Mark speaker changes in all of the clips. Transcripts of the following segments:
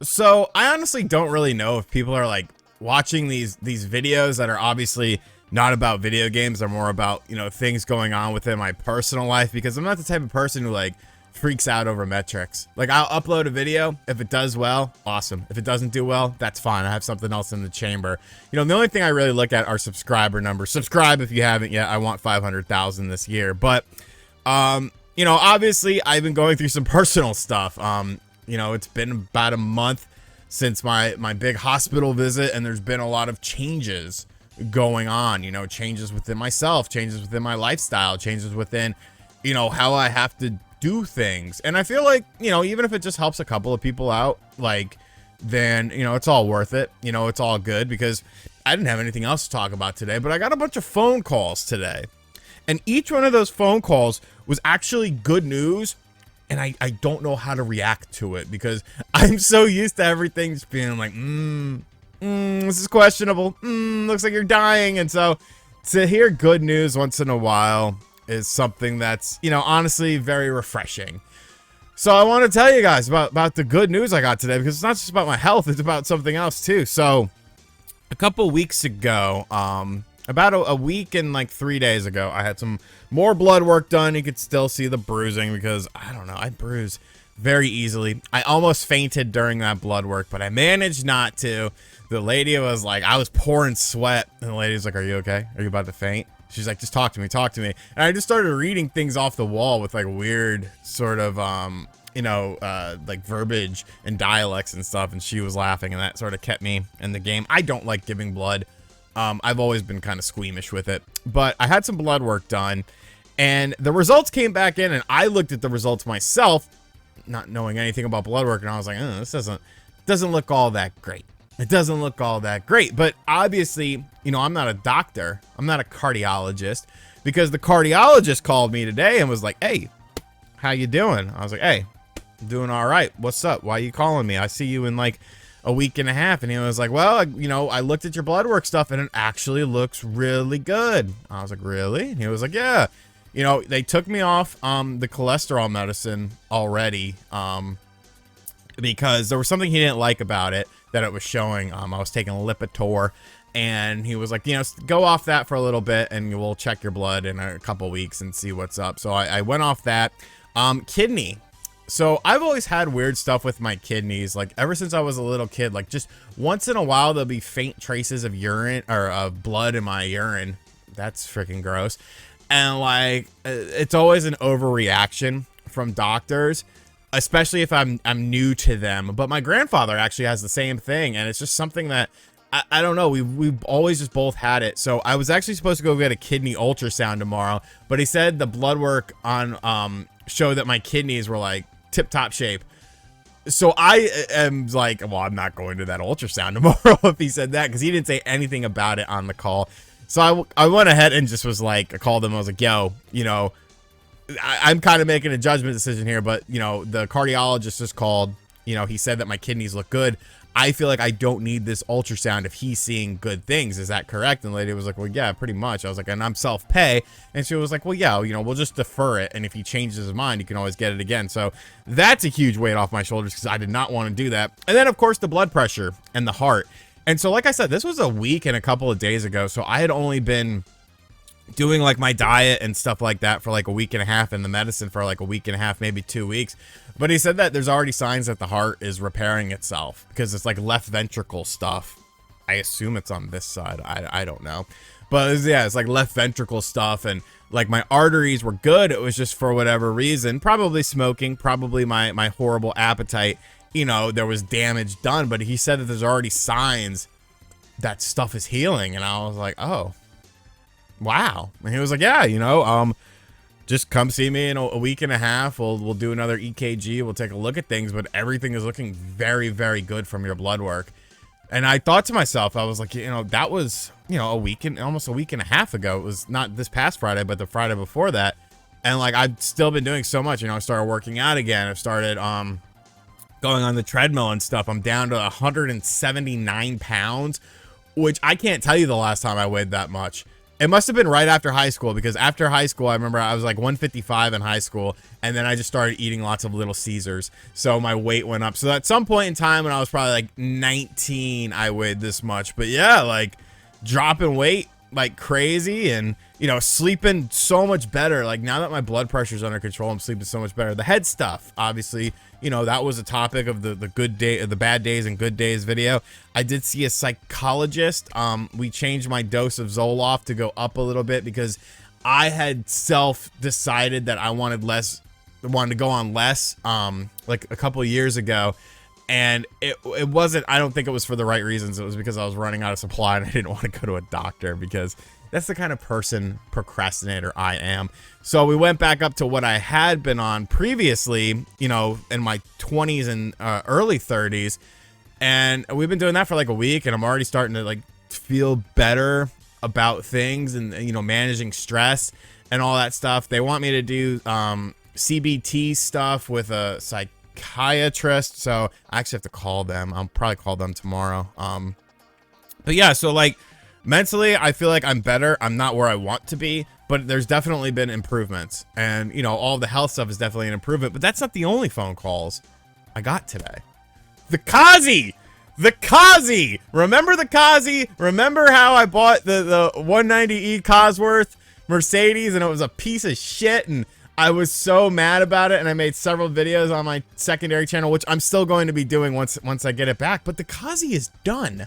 Speaker 1: So I honestly don't really know if people are like watching these videos that are obviously not about video games. They're more about, things going on within my personal life, because I'm not the type of person who like freaks out over metrics. Like, I'll upload a video. If it does well, awesome. If it doesn't do well, that's fine. I have something else in the chamber. The only thing I really look at are subscriber numbers. Subscribe if you haven't yet. I want 500,000 this year. But, obviously I've been going through some personal stuff. It's been about a month since my big hospital visit, and there's been a lot of changes going on, changes within myself, changes within my lifestyle, changes within, how I have to do things. And I feel like, even if it just helps a couple of people out, like, then, it's all worth it. It's all good, because I didn't have anything else to talk about today, but I got a bunch of phone calls today. And each one of those phone calls was actually good news. And I don't know how to react to it, because I'm so used to everything just being like, this is questionable. Looks like you're dying. And so to hear good news once in a while is something that's, honestly very refreshing. So I want to tell you guys about the good news I got today, because it's not just about my health. It's about something else too. So a couple weeks ago, about a week and like 3 days ago, I had some more blood work done. You could still see the bruising, because I don't know, I bruise very easily. I almost fainted during that blood work, but I managed not to. The lady was like, I was pouring sweat, and the lady was like, "Are you okay? Are you about to faint?" She's like, "Just talk to me, talk to me." And I just started reading things off the wall with like weird sort of, like verbiage and dialects and stuff. And she was laughing, and that sort of kept me in the game. I don't like giving blood. I've always been kind of squeamish with it, but I had some blood work done, and the results came back in, and I looked at the results myself, not knowing anything about blood work, and I was like, this doesn't look all that great. It doesn't look all that great. But obviously, I'm not a doctor. I'm not a cardiologist, because the cardiologist called me today and was like, "Hey, how you doing?" I was like, "Hey, I'm doing all right. What's up? Why are you calling me? I see you in like a week and a half." And he was like, "Well, I looked at your blood work stuff, and it actually looks really good." I was like, "Really?" And he was like, "Yeah. They took me off the cholesterol medicine already, because there was something he didn't like about it that it was showing. I was taking Lipitor, and he was like, go off that for a little bit, and we'll check your blood in a couple weeks and see what's up." So I went off that. Kidney. So I've always had weird stuff with my kidneys, like ever since I was a little kid. Like, just once in a while there'll be faint traces of urine or of blood in my urine. That's freaking gross. And like, it's always an overreaction from doctors, especially if I'm new to them. But my grandfather actually has the same thing, and it's just something that I don't know. We've always just both had it. So I was actually supposed to go get a kidney ultrasound tomorrow, but he said the blood work on showed that my kidneys were like tip-top shape. So I am like, well, I'm not going to that ultrasound tomorrow if he said that, because he didn't say anything about it on the call. So I went ahead and just was like, I called him. I was like, "Yo, I'm kind of making a judgment decision here, but the cardiologist just called. He said that my kidneys look good. I feel like I don't need this ultrasound if he's seeing good things. Is that correct?" And the lady was like, "Well, yeah, pretty much." I was like, "And I'm self-pay." And she was like, "Well, yeah, we'll just defer it. And if he changes his mind, you can always get it again." So that's a huge weight off my shoulders, because I did not want to do that. And then, of course, the blood pressure and the heart. And so, like I said, this was a week and a couple of days ago. So I had only been doing like my diet and stuff like that for like a week and a half, and the medicine for like a week and a half, maybe 2 weeks. But he said that there's already signs that the heart is repairing itself, because it's like left ventricle stuff. I assume it's on this side. I don't know. But yeah, it's like left ventricle stuff, and like my arteries were good. It was just for whatever reason, probably smoking, probably my horrible appetite. There was damage done, but he said that there's already signs that stuff is healing. And I was like, "Oh, wow." And he was like, "Yeah, just come see me in a week and a half. We'll do another EKG. We'll take a look at things, but everything is looking very, very good from your blood work." And I thought to myself, I was like, that was, almost a week and a half ago. It was not this past Friday, but the Friday before that. And like, I've still been doing so much. I started working out again. I've started going on the treadmill and stuff. I'm down to 179 pounds, which I can't tell you the last time I weighed that much. It must have been right after high school, because after high school, I remember I was like 155 in high school, and then I just started eating lots of Little Caesars, so my weight went up. So at some point in time when I was probably like 19, I weighed this much. But yeah, like dropping weight like crazy, and you know, sleeping so much better. Like now that my blood pressure's under control, I'm sleeping so much better. The head stuff, obviously, you know, that was a topic of the bad days and good days video. I did see a psychologist. We changed my dose of Zoloft to go up a little bit because I had decided that I wanted to go on less like a couple of years ago. And it wasn't, I don't think it was for the right reasons. It was because I was running out of supply and I didn't want to go to a doctor, because that's the kind of procrastinator I am. So we went back up to what I had been on previously, you know, in my 20s and early 30s. And we've been doing that for like a week, and I'm already starting to like feel better about things and, you know, managing stress and all that stuff. They want me to do CBT stuff with a psychiatrist, so I actually have to call them. I'll probably call them tomorrow. But yeah, so like mentally, I feel like I'm better. I'm not where I want to be, but there's definitely been improvements, and you know, all the health stuff is definitely an improvement. But that's not the only phone calls I got today. The Kazi! The Kazi! Remember the Kazi? Remember how I bought the 190E Cosworth Mercedes and it was a piece of shit, and I was so mad about it, and I made several videos on my secondary channel, which I'm still going to be doing once I get it back. But the Kazi is done.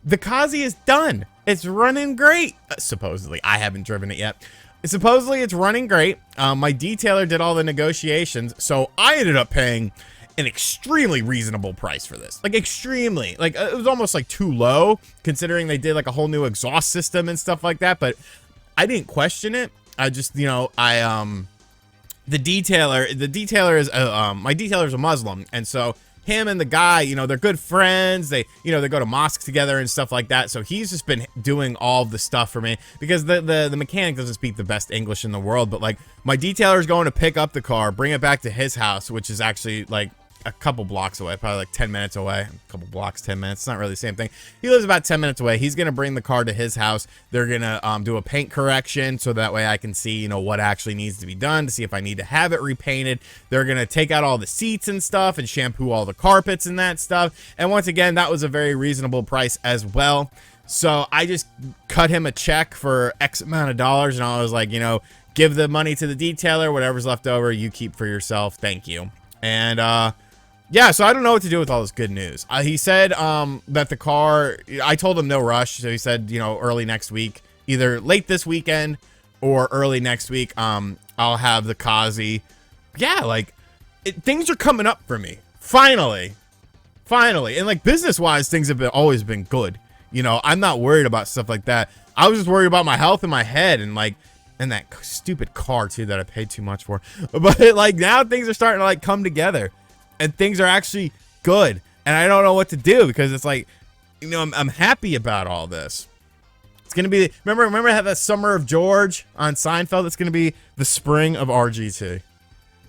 Speaker 1: The Kazi is done. It's running great. Supposedly. I haven't driven it yet. Supposedly it's running great. My detailer did all the negotiations, so I ended up paying an extremely reasonable price for this. Like extremely. Like it was almost like too low, considering they did like a whole new exhaust system and stuff like that, but I didn't question it. I just, you know, the detailer is my detailer is a Muslim, and so him and the guy, you know, they're good friends. They, you know, they go to mosque together and stuff like that. So he's just been doing all of the stuff for me, because the mechanic doesn't speak the best English in the world. But like my detailer is going to pick up the car, bring it back to his house, which is actually like a couple blocks away, probably like 10 minutes away. A couple blocks, 10 minutes. It's not really the same thing. He lives about 10 minutes away. He's going to bring the car to his house. They're going to do a paint correction, so that way I can see, you know, what actually needs to be done to see if I need to have it repainted. They're going to take out all the seats and stuff and shampoo all the carpets and that stuff. And once again, that was a very reasonable price as well. So I just cut him a check for X amount of dollars, and I was like, you know, give the money to the detailer. Whatever's left over, you keep for yourself. Thank you. And yeah, so I don't know what to do with all this good news. He said that the car, I told him no rush. So he said, you know, early next week, either late this weekend or early next week, I'll have the Kazi. Yeah, like things are coming up for me. Finally. And like business-wise, things have always been good. You know, I'm not worried about stuff like that. I was just worried about my health in my head, and like, and that stupid car too that I paid too much for. But like now things are starting to like come together. And things are actually good, and I don't know what to do, because it's like, you know, I'm happy about all this. It's gonna be, remember I had that Summer of George on Seinfeld? It's gonna be the spring of RGT.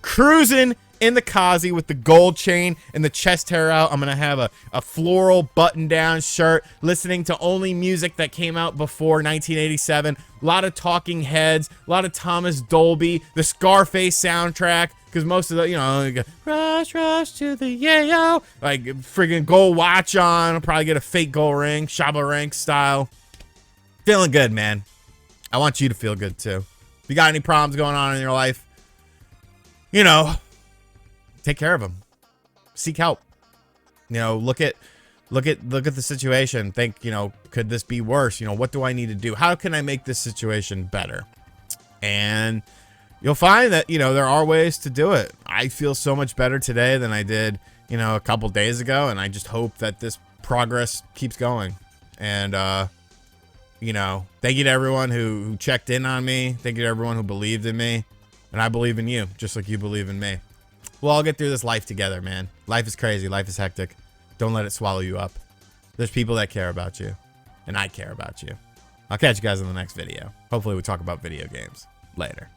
Speaker 1: Cruising in the Kazi with the gold chain and the chest hair out. I'm gonna have a floral button-down shirt, listening to only music that came out before 1987. A lot of Talking Heads, a lot of Thomas Dolby, the Scarface soundtrack, because most of the, you know, like, rush to the yayo, like friggin' gold watch on. I'll probably get a fake gold ring, Shabba Rank style. Feeling good, man. I want you to feel good too. If you got any problems going on in your life, you know, take care of them. Seek help. You know, look at the situation. Think, you know, could this be worse? You know, what do I need to do? How can I make this situation better? And you'll find that, you know, there are ways to do it. I feel so much better today than I did, you know, a couple days ago, and I just hope that this progress keeps going. And you know, thank you to everyone who checked in on me. Thank you to everyone who believed in me. And I believe in you, just like you believe in me. We'll all get through this life together, man. Life is crazy. Life is hectic. Don't let it swallow you up. There's people that care about you, and I care about you. I'll catch you guys in the next video. Hopefully we talk about video games later.